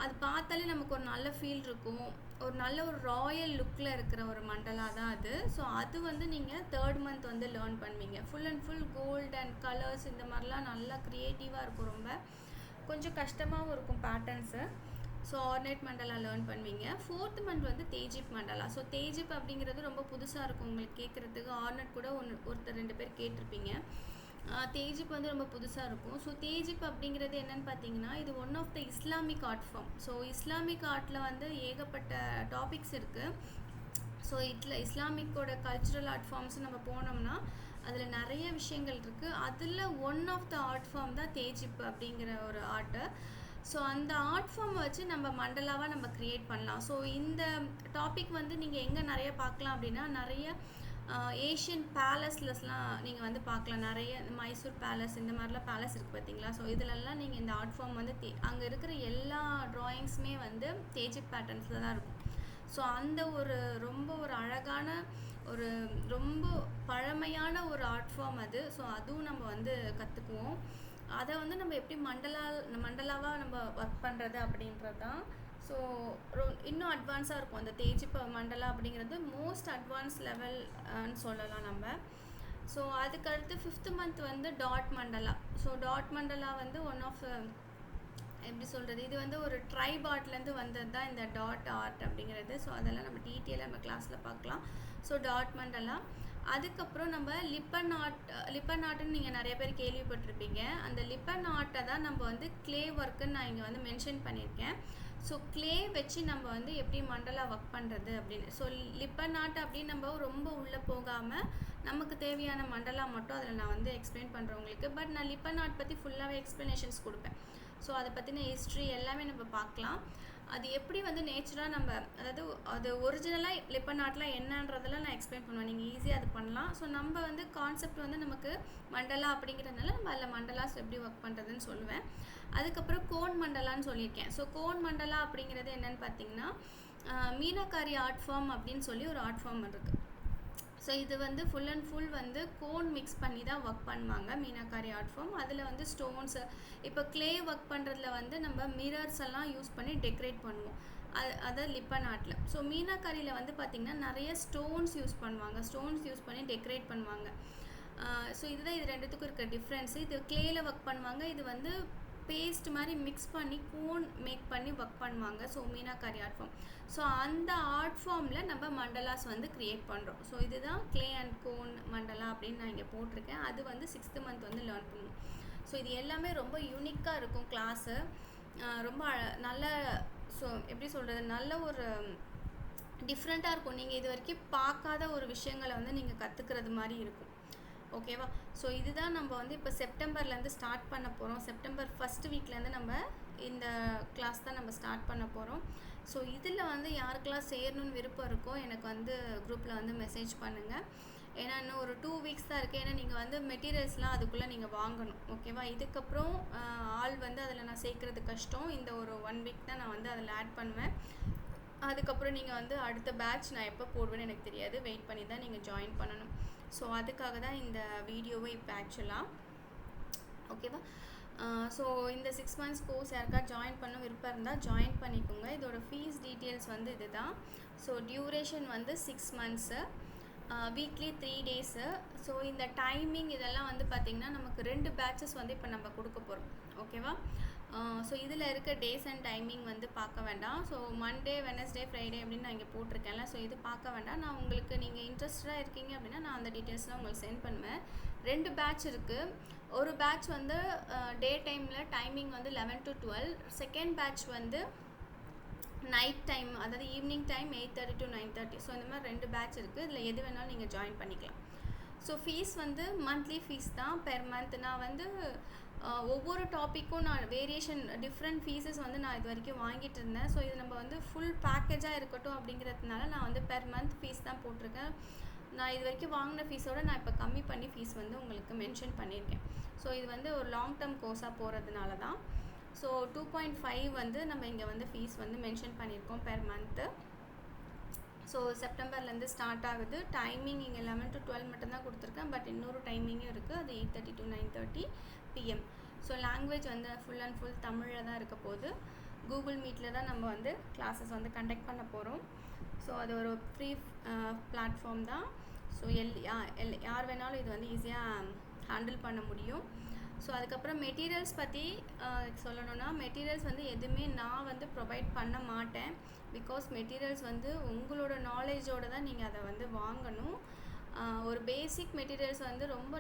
அது பார்த்தாலே நமக்கு ஒரு நல்ல ஃபீல் இருக்கும். ஒரு நல்ல ஒரு ராயல் லுக்கில் இருக்கிற ஒரு மண்டலா தான் அது. ஸோ அது வந்து நீங்கள் தேர்ட் மந்த் வந்து லேர்ன் பண்ணுவீங்க. Full and full gold and colours இந்த மாதிரிலாம் நல்லா க்ரியேட்டிவாக இருக்கும். ரொம்ப கொஞ்சம் கஷ்டமாகவும் இருக்கும் patterns. So ornate mandala learn பண்ணுவீங்க. ஃபோர்த் மந்த் வந்து தேஜிப் மண்டலா. ஸோ தேஜிப் அப்படிங்கிறது ரொம்ப புதுசாக இருக்கும் உங்களுக்கு கேட்குறதுக்கு. ஆர்னட் கூட ஒருத்தர் 2 பேர் கேட்டிருப்பீங்க. தேஜிப் வந்து ரொம்ப புதுசாக இருக்கும். ஸோ தேஜிப் அப்படிங்கிறது என்னென்னு பார்த்தீங்கன்னா, இது one of the Islamic art form. So Islamic ஆர்ட்டில் வந்து ஏகப்பட்ட டாபிக்ஸ் இருக்குது. ஸோ இஸ்லாமிக்கோட கல்ச்சுரல் ஆர்ட் ஃபார்ம்ஸ் நம்ம போனோம்னா அதில் நிறைய விஷயங்கள் இருக்குது. அதில் one of the art form தான் தேஜிப் அப்படிங்கிற ஒரு ஆர்ட்டு. ஸோ அந்த ஆர்ட் ஃபார்மை வச்சு நம்ம மண்டலாவாக நம்ம க்ரியேட் பண்ணலாம். ஸோ இந்த டாபிக் வந்து நீங்கள் எங்கே நிறைய பார்க்கலாம் அப்படின்னா, நிறைய ஏஷியன் பேலஸ்லஸ்லாம் நீங்கள் வந்து பார்க்கலாம். நிறைய மைசூர் பேலஸ் இந்த மாதிரிலாம் பேலஸ் இருக்குது பார்த்தீங்களா. ஸோ இதிலெல்லாம் நீங்கள் இந்த ஆர்ட் ஃபார்ம் வந்து அங்கே இருக்கிற எல்லா ட்ராயிங்ஸுமே வந்து தேஜிப் பேட்டர்ன்ஸில் தான் இருக்கும். ஸோ அந்த ஒரு ரொம்ப ஒரு அழகான ஒரு ரொம்ப பழமையான ஒரு ஆர்ட் ஃபார்ம் அது. ஸோ அதுவும் நம்ம வந்து கற்றுக்குவோம். அதை வந்து நம்ம எப்படி மண்டலாவாக நம்ம ஒர்க் பண்ணுறது அப்படின்றது தான். ஸோ இன்னும் அட்வான்ஸாக இருக்கும் அந்த தேஜிப் மண்டலா அப்படிங்கிறது. மோஸ்ட் அட்வான்ஸ் லெவல்னு சொல்லலாம் நம்ம. ஸோ அதுக்கடுத்து 5th மந்த் வந்து டாட் மண்டலா. ஸோ டாட் மண்டலா வந்து ஒன் ஆஃப் எப்படி சொல்கிறது, இது வந்து ஒரு ட்ரைப் ஆர்ட்லேருந்து வந்தது தான் இந்த டாட் ஆர்ட் அப்படிங்கிறது. ஸோ அதெல்லாம் நம்ம டீட்டெயிலாக நம்ம கிளாஸில் பார்க்கலாம். So dot mandala. அதுக்கப்புறம் நம்ம லிப்பன் ஆர்ட்டுன்னு நீங்கள் நிறைய பேர் கேள்விப்பட்டிருப்பீங்க. அந்த லிப்பன் ஆர்ட்டை தான் நம்ம வந்து க்ளே ஒர்க்குன்னு நான் இங்கே வந்து மென்ஷன் பண்ணியிருக்கேன். ஸோ க்ளே வச்சு நம்ம வந்து எப்படி மண்டலா ஒர்க் பண்ணுறது அப்படின்னு. ஸோ லிப்பன் ஆர்ட் அப்படின்னு நம்ம ரொம்ப உள்ளே போகாமல் நமக்கு தேவையான மண்டலா மட்டும் அதில் நான் வந்து எக்ஸ்பிளைன் பண்ணுறேன் உங்களுக்கு. பட் நான் லிப்பன் ஆர்ட் பற்றி ஃபுல்லாகவே எக்ஸ்ப்ளனேஷன்ஸ் கொடுப்பேன். ஸோ அதை பற்றின ஹிஸ்ட்ரி எல்லாமே நம்ம பார்க்கலாம். அது எப்படி வந்து நேச்சராக நம்ம அதாவது அது ஒரிஜினலாக லிப்பன் ஆர்ட்லாம் என்னன்றதெல்லாம் நான் எக்ஸ்பிளைன் பண்ணுவேன். நீங்கள் ஈஸியாக அது பண்ணலாம். ஸோ நம்ம வந்து கான்செப்ட் வந்து நமக்கு மண்டலா அப்படிங்கிறதுனால நம்ம அதில் மண்டலாஸ் எப்படி ஒர்க் பண்ணுறதுன்னு சொல்லுவேன். அதுக்கப்புறம் கோன் மண்டலான்னு சொல்லியிருக்கேன். ஸோ கோன் மண்டலா அப்படிங்கிறது என்னென்னு பார்த்தீங்கன்னா, மீனாக்காரி ஆர்ட் ஃபார்ம் அப்படின்னு சொல்லி ஒரு ஆர்ட் ஃபார்ம் இருக்குது. ஸோ இது வந்து ஃபுல் அண்ட் ஃபுல் வந்து கோன் மிக்ஸ் பண்ணி தான் ஒர்க் பண்ணுவாங்க மீனாக்காரி ஆர்ட் ஃபார்ம். அதில் வந்து ஸ்டோன்ஸு இப்போ க்ளே ஒர்க் பண்ணுறதுல வந்து நம்ம மிரர்ஸ் எல்லாம் யூஸ் பண்ணி டெக்கரேட் பண்ணுவோம். அதாவது லிப்பன் ஆர்ட்டில். ஸோ மீனாக்காரியில் வந்து பார்த்திங்கன்னா நிறைய ஸ்டோன்ஸ் யூஸ் பண்ணுவாங்க. ஸ்டோன்ஸ் யூஸ் பண்ணி டெக்கரேட் பண்ணுவாங்க. ஸோ இதுதான் இது ரெண்டுத்துக்கும் இருக்க டிஃப்ரென்ஸு. இது க்ளேயில் ஒர்க் பண்ணுவாங்க. இது வந்து பேஸ்ட் மாதிரி மிக்ஸ் பண்ணி கோன் மேக் பண்ணி ஒர்க் பண்ணுவாங்க. So meenakari art form. So அந்த ஆர்ட் ஃபார்மில் நம்ம மண்டலாஸ் வந்து க்ரியேட் பண்ணுறோம். ஸோ இதுதான் க்ளே அண்ட் கோன் மண்டலா அப்படின்னு நான் இங்கே போட்டிருக்கேன். அது வந்து 6th மந்த் வந்து லேர்ன் பண்ணுவோம். ஸோ இது எல்லாமே ரொம்ப யூனிக்காக இருக்கும் கிளாஸு. ரொம்ப நல்ல ஸோ எப்படி சொல்கிறது, நல்ல ஒரு டிஃப்ரெண்ட்டாக இருக்கும். நீங்கள் இது வரைக்கும் பார்க்காத ஒரு விஷயங்களை வந்து நீங்கள் கற்றுக்கிறது மாதிரி இருக்கும். ஓகேவா. ஸோ இதுதான் நம்ம வந்து இப்போ செப்டம்பர்லேருந்து ஸ்டார்ட் பண்ண போகிறோம். செப்டம்பர் 1st வீக்லேருந்து நம்ம இந்த கிளாஸ் தான் நம்ம ஸ்டார்ட் பண்ண போகிறோம். ஸோ இதில் வந்து யாருக்கெல்லாம் சேரணும்னு விருப்பம் இருக்கோ எனக்கு வந்து குரூப்பில் வந்து மெசேஜ் பண்ணுங்கள். ஏன்னா இன்னும் ஒரு 2 வீக்ஸ் தான் இருக்குது. ஏன்னா நீங்கள் வந்து மெட்டீரியல்ஸ்லாம் அதுக்குள்ளே நீங்கள் வாங்கணும். ஓகேவா. இதுக்கப்புறம் ஆள் வந்து அதில் நான் சேர்க்குறது கஷ்டம். இந்த ஒரு 1 வீக் தான் நான் வந்து அதில் ஆட் பண்ணுவேன். அதுக்கப்புறம் நீங்கள் வந்து அடுத்த பேட்ச் நான் எப்போ போடுவேன்னு எனக்கு தெரியாது. வெயிட் பண்ணி தான் நீங்கள் ஜாயின் பண்ணணும். ஸோ அதுக்காக தான் இந்த வீடியோவை இப்போ ஆக்சுவலாக. ஓகேவா. ஸோ இந்த 6 months கோர்ஸ் யாருக்கா ஜாயின் பண்ண விருப்பம் இருந்தால் ஜாயின் பண்ணிக்கோங்க. இதோட ஃபீஸ் டீட்டெயில்ஸ் வந்து இது தான். ஸோ டியூரேஷன் வந்து 6 months, வீக்லி 3 days. ஸோ இந்த டைமிங் இதெல்லாம் வந்து பார்த்திங்கன்னா நமக்கு 2 batches வந்து இப்போ நம்ம கொடுக்க போகிறோம். ஓகேவா. ஸோ இதில் இருக்க டேஸ் அண்ட் டைமிங் வந்து பார்க்க வேண்டாம். ஸோ மண்டே, வெனஸ்டே, ஃப்ரைடே அப்படின்னு நான் இங்கே போட்டிருக்கேன்ல. ஸோ இது பார்க்க வேண்டாம். நான் உங்களுக்கு நீங்கள் இன்ட்ரெஸ்டடாக இருக்கீங்க அப்படின்னா நான் அந்த டீட்டெயில்ஸ்லாம் உங்களுக்கு சென்ட் பண்ணுவேன். 2 batch இருக்குது. ஒரு பேட்ச் வந்து டே டைமில் டைமிங் வந்து 11 to 12. செகண்ட் பேட்ச் வந்து நைட் டைம், அதாவது ஈவினிங் டைம் 8:30 to 9:30. ஸோ இந்த மாதிரி 2 பேட்ச் இருக்குது. இதில் எது வேணாலும் நீங்கள் ஜாயின் பண்ணிக்கலாம். ஸோ ஃபீஸ் வந்து மந்த்லி ஃபீஸ் தான், பெர் மந்த். நான் வந்து ஒவ்வொரு டாப்பிக்கும் நான் வேரியேஷன் டிஃப்ரெண்ட் ஃபீஸஸ் வந்து நான் இது வரைக்கும் வாங்கிட்டு இருந்தேன். ஸோ இது நம்ம வந்து ஃபுல் பேக்கேஜாக இருக்கட்டும் அப்படிங்கிறதுனால நான் வந்து பெர் மந்த் ஃபீஸ் தான் போட்டிருக்கேன். நான் இது வரைக்கும் வாங்கின ஃபீஸோடு நான் இப்போ கம்மி பண்ணி ஃபீஸ் வந்து உங்களுக்கு மென்ஷன் பண்ணியிருக்கேன். ஸோ இது வந்து ஒரு லாங் டேர்ம் கோர்ஸாக போகிறதுனால தான். ஸோ 2.5 வந்து நம்ம இங்கே வந்து ஃபீஸ் வந்து மென்ஷன் பண்ணியிருக்கோம் பெர் மந்த்து. ஸோ செப்டம்பர்லேருந்து ஸ்டார்ட் ஆகுது. டைமிங் இங்கே 11 to 12 மட்டும்தான் கொடுத்துருக்கேன். பட் இன்னொரு டைமிங்கும் இருக்குது, அது 8:30 to 9:30 PM. ஸோ லாங்குவேஜ் வந்து ஃபுல் அண்ட் ஃபுல் தமிழில் தான் இருக்க போகுது. கூகுள் மீட்டில் தான் நம்ம வந்து கிளாஸஸ் வந்து கண்டக்ட் பண்ண போகிறோம். ஸோ அது ஒரு ஃப்ரீ பிளாட்ஃபார்ம் தான். ஸோ யார் வேணாலும் இது வந்து ஈஸியாக ஹேண்டில் பண்ண முடியும். ஸோ அதுக்கப்புறம் மெட்டீரியல்ஸ் பற்றி சொல்லணுன்னா, மெட்டீரியல்ஸ் வந்து எதுவுமே நான் வந்து ப்ரொவைட் பண்ண மாட்டேன். பிகாஸ் மெட்டீரியல்ஸ் வந்து உங்களோட நாலேஜோடு தான் நீங்கள் அதை வந்து வாங்கணும். ஒரு பேசிக் மெட்டீரியல்ஸ் வந்து ரொம்ப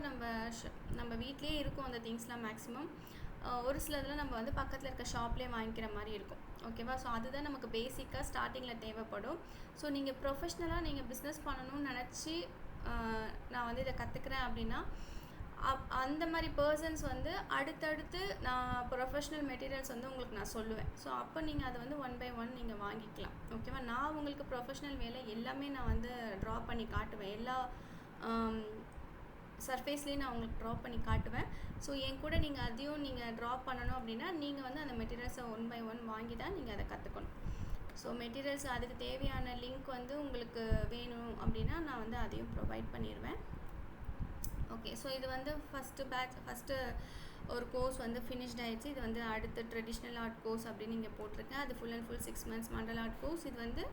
நம்ம வீட்லேயே இருக்கும் அந்த திங்ஸ்லாம் மேக்ஸிமம். ஒரு சிலதில் நம்ம வந்து பக்கத்தில் இருக்க ஷாப்லேயே வாங்கிக்கிற மாதிரி இருக்கும். ஓகேவா? ஸோ அதுதான் நமக்கு பேசிக்காக ஸ்டார்டிங்கில் தேவைப்படும். ஸோ நீங்கள் ப்ரொஃபஷ்னலாக நீங்கள் பிஸ்னஸ் பண்ணணும்னு நினச்சி நான் வந்து இதை கற்றுக்குறேன் அப்படின்னா, அந்த மாதிரி பர்சன்ஸ் வந்து அடுத்தடுத்து நான் ப்ரொஃபஷ்னல் மெட்டீரியல்ஸ் வந்து உங்களுக்கு நான் சொல்லுவேன். ஸோ அப்போ நீங்கள் அதை வந்து 1 by 1 நீங்கள் வாங்கிக்கலாம். ஓகேவா? நான் உங்களுக்கு ப்ரொஃபஷ்னல் வேலை எல்லாமே நான் வந்து ட்ரா பண்ணி காட்டுவேன். எல்லா சர்ஃபேஸ்லேயும் நான் உங்களுக்கு ட்ரா பண்ணி காட்டுவேன். ஸோ என் கூட நீங்கள் அதையும் நீங்கள் ட்ரா பண்ணணும் அப்படின்னா, நீங்கள் வந்து அந்த மெட்டீரியல்ஸை 1 by 1 வாங்கி தான் நீங்கள் அதை கற்றுக்கணும். ஸோ மெட்டீரியல்ஸ் அதுக்கு தேவையான லிங்க் வந்து உங்களுக்கு வேணும் அப்படின்னா நான் வந்து அதையும் ப்ரொவைட் பண்ணிடுவேன். ஓகே. ஸோ இது வந்து ஃபஸ்ட்டு ஒரு கோர்ஸ் வந்து ஃபினிஷ்ட் ஆகிடுச்சு. இது வந்து அடுத்து ட்ரெடிஷ்னல் ஆர்ட் கோர்ஸ் அப்படின்னு நீங்கள் போட்டிருக்கேன். அது full and full 6 months mandala art course. இது வந்து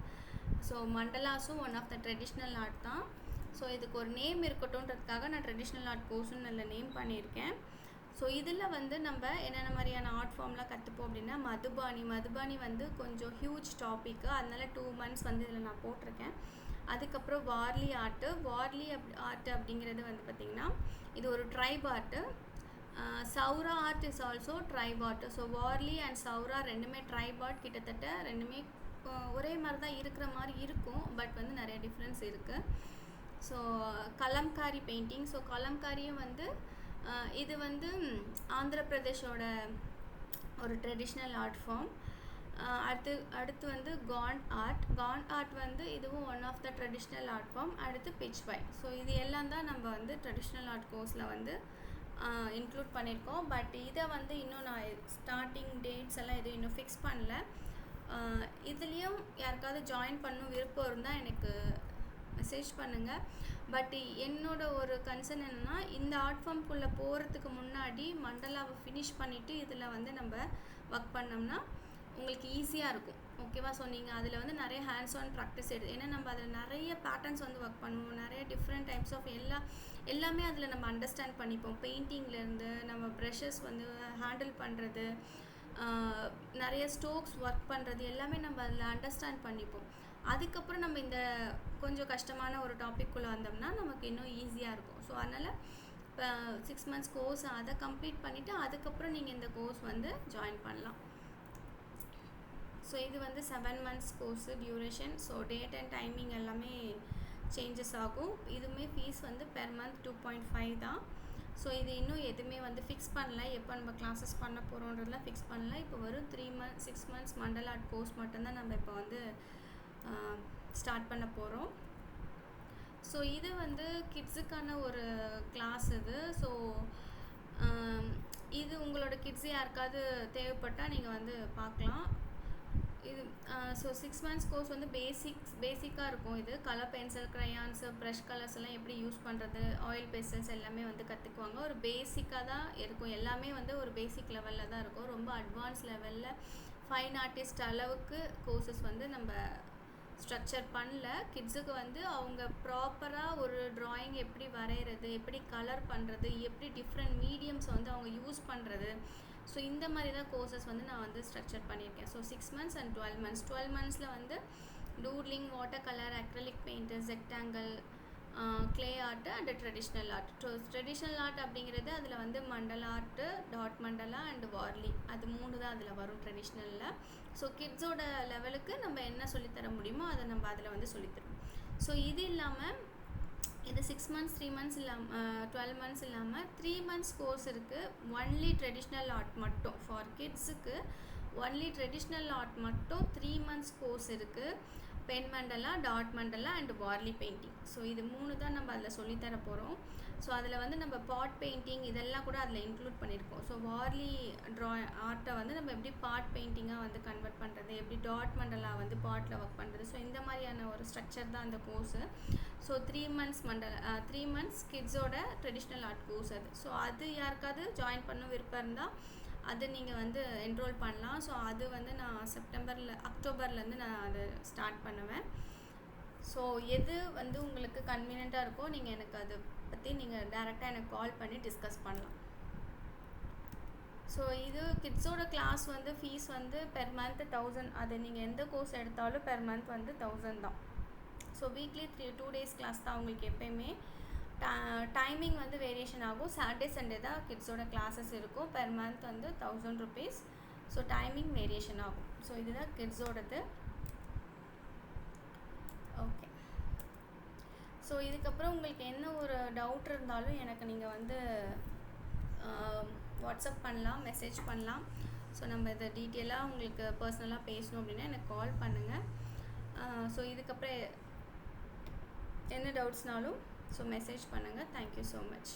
ஸோ மண்டலாஸும் one of the traditional art தான். ஸோ இதுக்கு ஒரு நேம் இருக்கட்டும்ன்றதுக்காக நான் ட்ரெடிஷ்னல் ஆர்ட் கோர்ஸுன்னு நல்ல நேம் பண்ணியிருக்கேன். ஸோ இதில் வந்து நம்ம என்னென்ன மாதிரியான ஆர்ட் ஃபார்ம்லாம் கற்றுப்போம் அப்படின்னா, மதுபானி வந்து கொஞ்சம் ஹியூஜ் டாப்பிக்கு, அதனால 2 months வந்து இதில் நான் போட்டிருக்கேன். அதுக்கப்புறம் வார்லி ஆர்ட் அப்படிங்கிறது வந்து பார்த்திங்கன்னா, இது ஒரு tribe art. Saura art is also tribe art. So Warli and Saura ரெண்டுமே ட்ரைப் ஆர்ட். கிட்டத்தட்ட ரெண்டுமே ஒரே மாதிரி தான் இருக்கிற மாதிரி இருக்கும், பட் வந்து நிறைய டிஃப்ரென்ஸ் இருக்குது. So Kalamkari painting. ஸோ கலம்காரியும் வந்து இது வந்து ஆந்திர பிரதேஷோட ஒரு ட்ரெடிஷ்னல் ஆர்ட் ஃபார்ம். அடுத்து வந்து காண்ட் ஆர்ட் வந்து இதுவும் one of the traditional art form. அடுத்து பிட்ச்வை. ஸோ இது எல்லாம் தான் நம்ம வந்து ட்ரெடிஷ்னல் ஆர்ட் கோர்ஸில் வந்து இன்க்ளூட் பண்ணியிருக்கோம். பட் இதை வந்து இன்னும் நான் ஸ்டார்டிங் டேட்ஸ் எல்லாம் எதுவும் இன்னும் ஃபிக்ஸ் பண்ணல. இதுலேயும் யாருக்காவது ஜாயின் பண்ணணும் விருப்பம் இருந்தால் எனக்கு மெசேஜ் பண்ணுங்கள். பட் என்னோட ஒரு கன்சர்ன் என்னென்னா, இந்த ஆர்ட் ஃபார்ம்குள்ளே போகிறதுக்கு முன்னாடி மண்டலாவை ஃபினிஷ் பண்ணிவிட்டு இதில் வந்து நம்ம ஒர்க் பண்ணோம்னா உங்களுக்கு ஈஸியாக இருக்கும். ஓகேவா? ஸோ நீங்கள் அதில் வந்து நிறைய ஹேண்ட்ஸ் ஆன் ப்ராக்டிஸ் ஏன்னா நம்ம அதில் நிறைய பேட்டர்ன்ஸ் வந்து ஒர்க் பண்ணுவோம். நிறைய டிஃப்ரெண்ட் டைப்ஸ் ஆஃப் எல்லாமே அதில் நம்ம அண்டர்ஸ்டாண்ட் பண்ணிப்போம். பெயிண்டிங்லேருந்து நம்ம ப்ரெஷஸ் வந்து ஹேண்டில் பண்ணுறது, நிறைய ஸ்ட்ரோக்ஸ் ஒர்க் பண்ணுறது எல்லாமே நம்ம அதில் அண்டர்ஸ்டாண்ட் பண்ணிப்போம். அதுக்கப்புறம் நம்ம இந்த கொஞ்சம் கஷ்டமான ஒரு டாபிக்குள்ளே வந்தோம்னா நமக்கு இன்னும் ஈஸியாக இருக்கும். ஸோ அதனால் இப்போ 6 months கோர்ஸ் அதை கம்ப்ளீட் பண்ணிவிட்டு அதுக்கப்புறம் நீங்கள் இந்த கோர்ஸ் வந்து ஜாயின் பண்ணலாம். ஸோ இது வந்து 7 months course duration. So date and timing எல்லாமே சேஞ்சஸ் ஆகும். இதுவுமே ஃபீஸ் வந்து பெர் மந்த் 2.5 தான். ஸோ இது இன்னும் எதுவுமே வந்து ஃபிக்ஸ் பண்ணல. எப்போ நம்ம கிளாஸஸ் பண்ண போகிறோன்றதுலாம் ஃபிக்ஸ் பண்ணல. இப்போ வெறும் 6 months மண்டல் ஆர்ட் கோர்ஸ் மட்டும்தான் நம்ம இப்போ வந்து ஸ்டார்ட் பண்ண போகிறோம். ஸோ இது வந்து கிட்ஸுக்கான ஒரு கிளாஸ் இது. ஸோ இது உங்களோட கிட்ஸ் யாருக்காவது தேவைப்பட்டால் நீங்கள் வந்து பார்க்கலாம். இது ஸோ 6 months கோர்ஸ் வந்து பேசிக்காக இருக்கும். இது colour pencil, crayons, brush colours எல்லாம் எப்படி யூஸ் பண்ணுறது, ஆயில் பென்சில்ஸ் எல்லாமே வந்து கற்றுக்குவாங்க. ஒரு பேசிக்காக தான் இருக்கும். எல்லாமே வந்து ஒரு பேசிக் லெவலில் தான் இருக்கும். ரொம்ப அட்வான்ஸ் லெவலில் ஃபைன் ஆர்டிஸ்ட் அளவுக்கு கோர்சஸ் வந்து நம்ம ஸ்ட்ரக்சர் பண்ணல. கிட்ஸுக்கு வந்து அவங்க ப்ராப்பராக ஒரு ட்ராயிங் எப்படி வரைகிறது, எப்படி கலர் பண்ணுறது, எப்படி டிஃப்ரெண்ட் மீடியம்ஸ் வந்து அவங்க யூஸ் பண்ணுறது, ஸோ இந்த மாதிரி தான் கோர்சஸ் வந்து நான் வந்து ஸ்ட்ரக்சர் பண்ணியிருக்கேன். So 6 months and 12 months. 12 monthsல வந்து doodling, water colour, acrylic paint, rectangle, clay art and traditional art. So traditional art அப்படிங்கிறது அதில் வந்து mandala art, dot mandala and Warli, அது 3 தான் அதில் வரும் ட்ரெடிஷ்னலில். ஸோ கிட்ஸோட லெவலுக்கு நம்ம என்ன சொல்லித்தர முடியுமோ அதை நம்ம அதில் வந்து சொல்லித்தரோம். ஸோ இது இல்லாமல் இது 6 months 3 months இல்லாமல் 12 months இல்லாமல் 3 months கோர்ஸ் இருக்குது. ஒன்லி ட்ரெடிஷ்னல் ஆர்ட் மட்டும் ஃபார் கிட்ஸுக்கு ஒன்லி ட்ரெடிஷ்னல் ஆர்ட் மட்டும் 3 months கோர்ஸ் இருக்குது. Pen mandala, dot mandala and Warli painting. So இது 3 தான் நம்ம அதில் சொல்லித்தர போகிறோம். ஸோ அதில் வந்து நம்ம பாட் பெயிண்டிங் இதெல்லாம் கூட அதில் இன்க்ளூட் பண்ணியிருக்கோம். ஸோ வார்லி ஆர்ட்டை வந்து நம்ம எப்படி பாட் பெயிண்டிங்காக வந்து கன்வெர்ட் பண்ணுறது, எப்படி டாட் மண்டலா வந்து பாட்டில் ஒர்க் பண்ணுறது, ஸோ இந்த மாதிரியான ஒரு ஸ்ட்ரக்சர் தான் அந்த கோர்ஸு. ஸோ 3 months கிட்ஸோட ட்ரெடிஷ்னல் ஆர்ட் கோர்ஸ் அது. ஸோ அது யாருக்காவது ஜாயின் பண்ண விருப்பம் இருந்தால் அது நீங்கள் வந்து என்ரோல் பண்ணலாம். ஸோ அது வந்து நான் அக்டோபர்லேருந்து நான் அதை ஸ்டார்ட் பண்ணுவேன். ஸோ எது வந்து உங்களுக்கு கன்வீனியண்ட்டாக இருக்கோ நீங்கள் எனக்கு அதை பற்றி நீங்கள் டைரெக்டாக எனக்கு கால் பண்ணி டிஸ்கஸ் பண்ணலாம். ஸோ இது கிட்ஸோட கிளாஸ் வந்து ஃபீஸ் வந்து பெர் மந்த் 1000. அது நீங்கள் எந்த கோர்ஸ் எடுத்தாலும் பெர் மந்த் வந்து 1000 தான். ஸோ வீக்லி 2 days கிளாஸ் தான் உங்களுக்கு எப்போயுமே. டைமிங் வந்து வேரியேஷன் ஆகும். சாட்டர்டே சண்டே தான் கிட்ஸோட கிளாஸஸ் இருக்கும். பெர் மந்த் வந்து 1000 rupees. ஸோ டைமிங் வேரியேஷன் ஆகும். ஸோ இதுதான் கிட்ஸோடது. ஓகே. ஸோ இதுக்கப்புறம் உங்களுக்கு என்ன ஒரு டவுட் இருந்தாலும் எனக்கு நீங்கள் வந்து வாட்ஸ்அப் பண்ணலாம், மெசேஜ் பண்ணலாம். ஸோ நம்ம இதை டீட்டெயிலாக உங்களுக்கு பர்சனலாக பேசணும் அப்படின்னா எனக்கு கால் பண்ணுங்கள். ஸோ இதுக்கப்புறம் என்ன டவுட்ஸ்னாலும் ஸோ மெசேஜ் பண்ணுங்கள். Thank you so much.